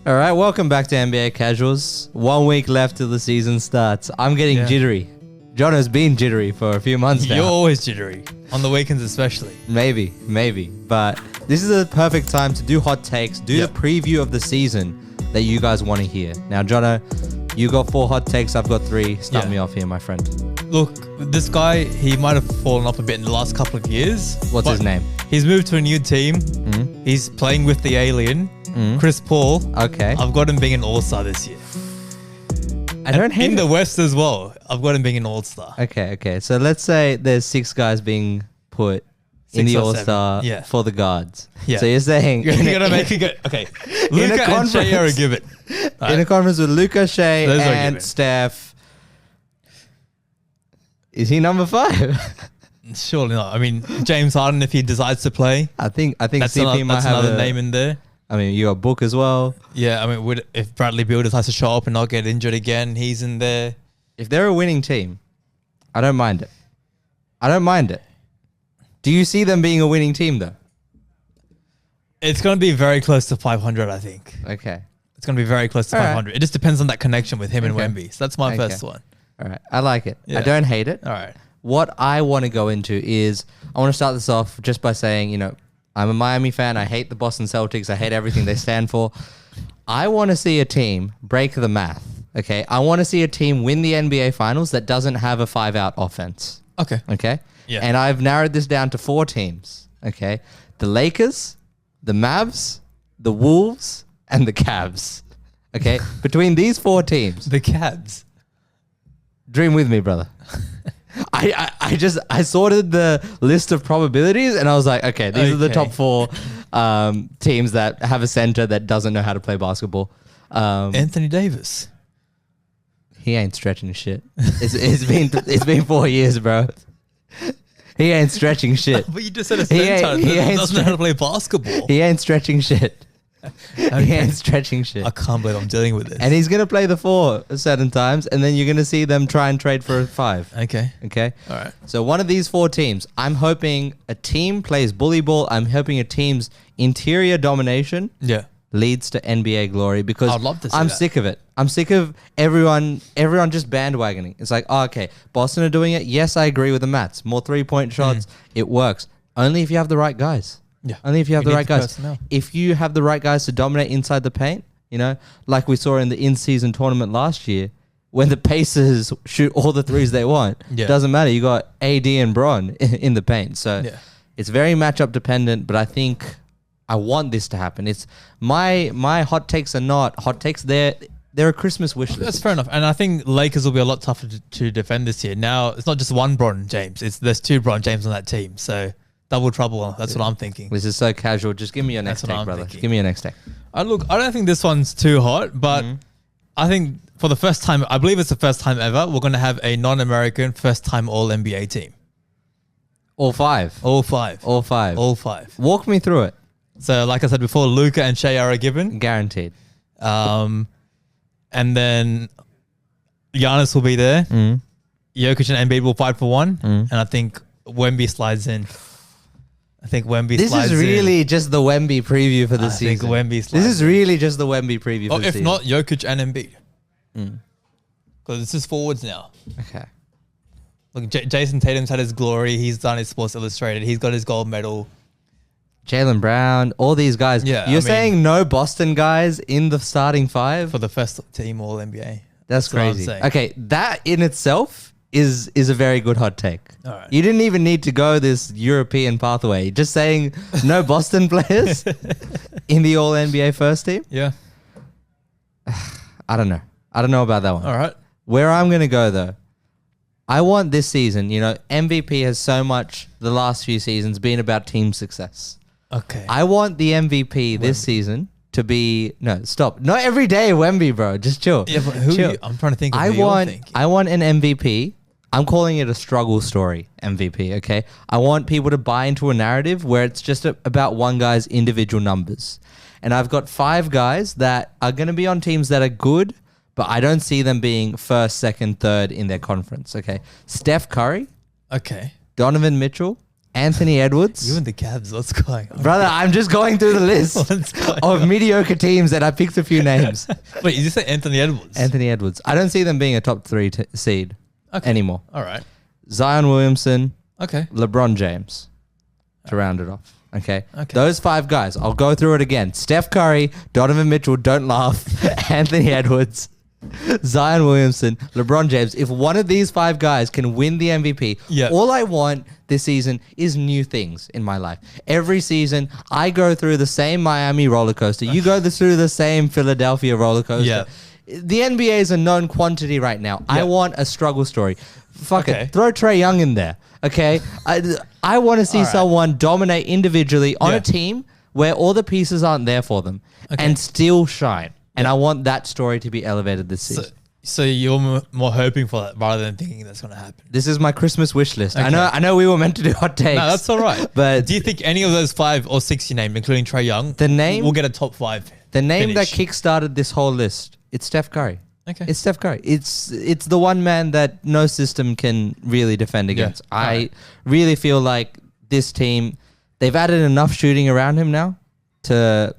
All right, welcome back to NBA Casuals. 1 week left till the season starts. I'm getting jittery. Jono's been jittery for a few months now. You're always jittery, on the weekends especially. Maybe. But this is a perfect time to do hot takes, do the preview of the season that you guys want to hear. Now, Jono, you got 4 hot takes, I've got 3. Start me off here, my friend. Look, this guy, he might have fallen off a bit in the last couple of years. What's his name? He's moved to a new team. He's playing with the alien, Chris Paul. Okay. I've got him being an all-star this year. I don't hate in the West as well. I've got him being an all-star. Okay. So let's say there's 6 guys being put in the all-star for the guards. Yeah. So you're saying... You're going to make it good. Okay. Luka and Shea are a given. Right? In a conference with Luka, Shea, and Steph... Is he number 5? Surely not. I mean, James Harden, if he decides to play... I think that's CP might have another name in there. I mean, you got Book as well. Yeah, I mean, if Bradley Beal decides to show up and not get injured again, he's in there. If they're a winning team, I don't mind it. Do you see them being a winning team, though? It's going to be very close to 500, I think. Okay. It's going to be very close to 500. It just depends on that connection with him and Wemby. So that's my first one. All right. I like it. Yeah. I don't hate it. All right. What I want to go into is, I want to start this off just by saying, I'm a Miami fan. I hate the Boston Celtics. I hate everything they stand for. I want to see a team break the math, okay? I want to see a team win the NBA Finals that doesn't have a 5-out offense. Okay? Yeah. And I've narrowed this down to 4 teams, okay? The Lakers, the Mavs, the Wolves, and the Cavs, okay? Between these 4 teams. The Cavs. Dream with me, brother. I sorted the list of probabilities and I was like, okay, these are the top 4 teams that have a center that doesn't know how to play basketball. Anthony Davis. He ain't stretching shit. It's been 4 years, bro. He ain't stretching shit. But you just said a center that doesn't know how to play basketball. He ain't stretching shit. Okay. He ain't stretching shit. I can't believe I'm dealing with this. And he's going to play the 4 certain times, and then you're going to see them try and trade for a 5. Okay. All right. So one of these 4 teams, I'm hoping a team plays bully ball. I'm hoping a team's interior domination leads to NBA glory, because I'd love to see I'm that. sick of it. I'm sick of everyone just bandwagoning. It's like, okay, Boston are doing it. Yes, I agree with the Mats. More 3-point shots. It works. Only if you have the right guys. Yeah. Only if you have the right guys. Personnel. If you have the right guys to dominate inside the paint, like we saw in the in-season tournament last year, when the Pacers shoot all the threes they want, doesn't matter. You got AD and Bron in the paint. So it's very matchup dependent, but I think I want this to happen. It's my hot takes are not hot takes. They're a Christmas wish list. That's fair enough. And I think Lakers will be a lot tougher to defend this year. Now, it's not just one Bron James. There's 2 Bron James on that team. So double trouble. That's what I'm thinking. This is so casual. Just give me your next take, brother. Give me your next take. Look, I don't think this one's too hot, but I think for the first time, I believe it's the first time ever, we're going to have a non-American first-time All-NBA team. All 5? All 5. All 5? All 5. Walk me through it. So, like I said before, Luka and Shea are a given. Guaranteed. And then Giannis will be there. Jokic and Embiid will fight for 1. And I think Wemby slides in. This is really just the Wemby preview for the season. This is really just the Wemby preview for the season. If not, Jokic and Embiid. Because this is forwards now. Okay. Look, Jason Tatum's had his glory. He's done his Sports Illustrated. He's got his gold medal. Jaylen Brown, all these guys. Yeah, You're saying no Boston guys in the starting 5? For the first team All-NBA. That's crazy. Okay, that in itself is a very good hot take. All right. You didn't even need to go this European pathway. Just saying no Boston players in the All-NBA first team? Yeah. I don't know about that one. All right. Where I'm going to go, though, I want this season, MVP has so much the last few seasons been about team success. Okay. I want the MVP this season to be... No, stop. Not every day Wemby, bro. Just chill. Yeah, but chill. I'm trying to think of I want an MVP. I'm calling it a struggle story MVP, okay? I want people to buy into a narrative where it's just about one guy's individual numbers. And I've got 5 guys that are going to be on teams that are good, but I don't see them being first, second, third in their conference, okay? Steph Curry. Okay. Donovan Mitchell. Anthony Edwards. You and the Cavs, what's going on? Brother, I'm just going through the list of mediocre teams and I picked a few names. Wait, you just say Anthony Edwards? Anthony Edwards. I don't see them being a top 3 seed anymore. All right. Zion Williamson. Okay. LeBron James to round it off. Okay. Those 5 guys. I'll go through it again. Steph Curry, Donovan Mitchell, don't laugh. Anthony Edwards, Zion Williamson, LeBron James. If one of these 5 guys can win the MVP, all I want this season is new things in my life. Every season, I go through the same Miami roller coaster. You go through the same Philadelphia roller coaster. Yeah. The NBA is a known quantity right now. I want a struggle story. Fuck it. Throw Trae Young in there. Okay. I want to see someone dominate individually on a team where all the pieces aren't there for them and still shine. And I want that story to be elevated this season. So you're more hoping for that rather than thinking that's going to happen. This is my Christmas wish list. I know we were meant to do hot takes. No, that's all right. But do you think any of those 5 or 6 you named, including Trae Young, will get a top 5? The name that kickstarted this whole list, it's Steph Curry. Okay. It's Steph Curry. It's the one man that no system can really defend against. I really feel like this team, they've added enough shooting around him now to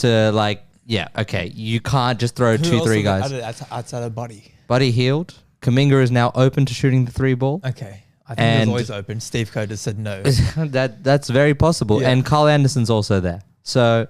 like, you can't just throw 2-3 guys. Outside of Buddy. Buddy Hield. Kuminga is now open to shooting the 3 ball. Okay. I think it was always open. Steve Kerr just said no. That's very possible. Yeah. And Carl Anderson's also there. So,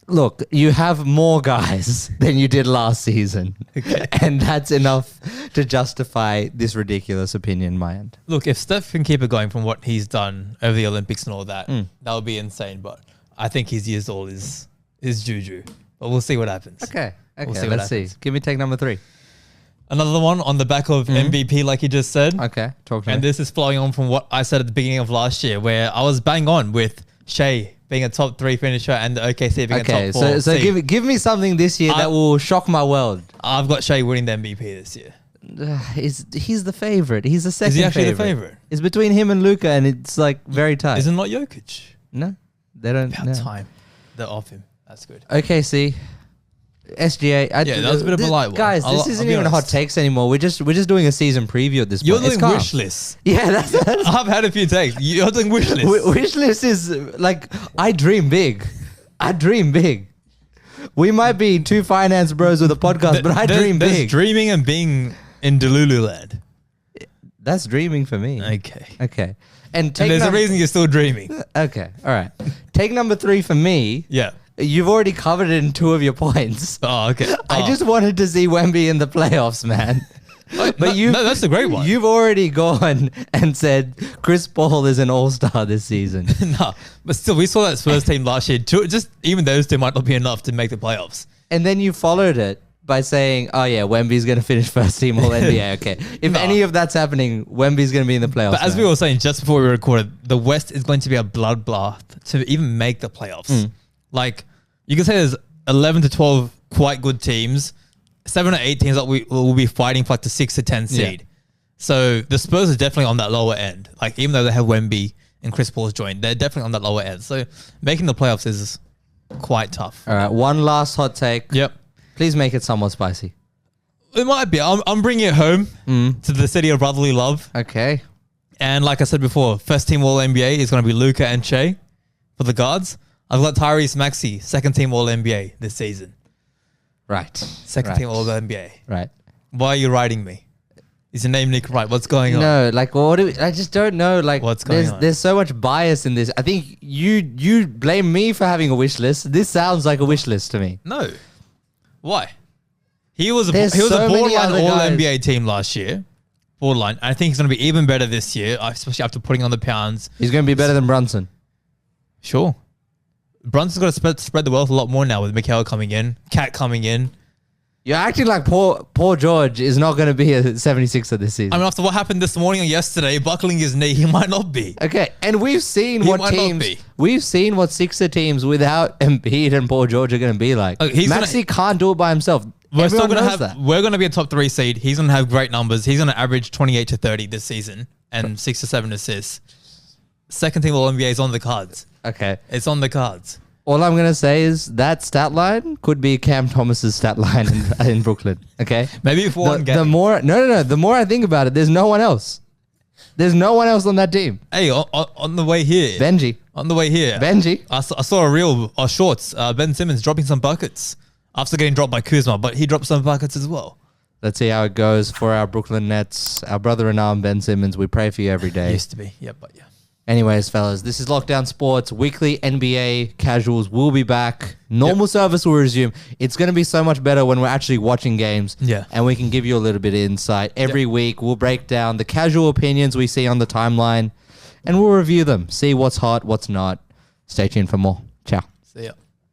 look, you have more guys than you did last season. Okay. And that's enough to justify this ridiculous opinion in my end. Look, if Steph can keep it going from what he's done over the Olympics and all that, that would be insane. But I think his years old is juju. But we'll see what happens. Okay. We'll see Let's see. Give me take number 3. Another one on the back of MVP, like you just said. Okay. Talk to me. And this is flowing on from what I said at the beginning of last year, where I was bang on with Shea being a top 3 finisher and the OKC being a top 4. So give me something this year that will shock my world. I've got Shea winning the MVP this year. He's the favorite. He's the second. Is he actually the favorite? It's between him and Luka, and it's like very tight. Is it not Jokic? No, they don't. About time they're off him. That's good. OKC. SGA. That was a bit of a light one. Guys, this isn't even hot takes anymore. We're just doing a season preview at this You're point. doing wish lists. Yeah, that's I've had a few takes. You're doing wish lists. Wish list is like, I dream big. I dream big. We might be 2 finance bros with a podcast, but I dream big. There's dreaming and being in Delulu land. That's dreaming for me. Okay. And there's a reason you're still dreaming. Okay. All right. Take number 3 for me. Yeah. You've already covered it in 2 of your points. Oh, okay. I just wanted to see Wemby in the playoffs, man. But that's a great one. You've already gone and said Chris Paul is an all-star this season. No, but still, we saw that Spurs team last year. Just even those 2 might not be enough to make the playoffs. And then you followed it by saying, "Oh yeah, Wemby's going to finish first team All NBA." Okay, if any of that's happening, Wemby's going to be in the playoffs. But as we were saying just before we recorded, the West is going to be a bloodbath to even make the playoffs. Like, you can say there's 11 to 12 quite good teams, 7 or 8 teams that will be fighting for like the 6 to 10 seed. So the Spurs are definitely on that lower end. Like, even though they have Wemby and Chris Paul's joined, they're definitely on that lower end. So making the playoffs is quite tough. All right, one last hot take. Yep. Please make it somewhat spicy. It might be. I'm bringing it home to the city of brotherly love. Okay. And like I said before, first team All NBA is going to be Luka and Shea for the guards. I've got Tyrese Maxey, second team All NBA this season. Right. Second team All NBA. Right. Why are you writing me? Is your name Nick Wright? What's going on? No, like, I just don't know. Like, what's going on? There's so much bias in this. I think you blame me for having a wish list. This sounds like a wish list to me. No. Why? He was a borderline All NBA team last year. Borderline. I think he's going to be even better this year, especially after putting on the pounds. He's going to be better than Brunson. Sure. Brunson's got to spread the wealth a lot more now with Mikal coming in, Cat coming in. You're acting like poor George is not going to be a 76er this season. I mean, after what happened this morning or yesterday, buckling his knee, he might not be. Okay, and we've seen we've seen what Sixer teams without Embiid and Paul George are going to be like. Maxey can't do it by himself. We're going to be a top 3 seed. He's going to have great numbers. He's going to average 28 to 30 this season and 6 to 7 assists. Second team All NBA is on the cards. Okay. It's on the cards. All I'm going to say is that stat line could be Cam Thomas's stat line in Brooklyn. Okay. Maybe for one game. The more I think about it, there's no one else. There's no one else on that team. Hey, on the way here. Benji. On the way here. Benji. I saw a reel or shorts. Ben Simmons dropping some buckets after getting dropped by Kuzma, but he dropped some buckets as well. Let's see how it goes for our Brooklyn Nets. Our brother-in-arm, Ben Simmons. We pray for you every day. Used to be. Yeah, but yeah. Anyways, fellas, this is Lockdown Sports. Weekly NBA casuals will be back. Normal service will resume. It's going to be so much better when we're actually watching games. Yeah. And we can give you a little bit of insight. Every week, we'll break down the casual opinions we see on the timeline, and we'll review them, see what's hot, what's not. Stay tuned for more. Ciao. See ya.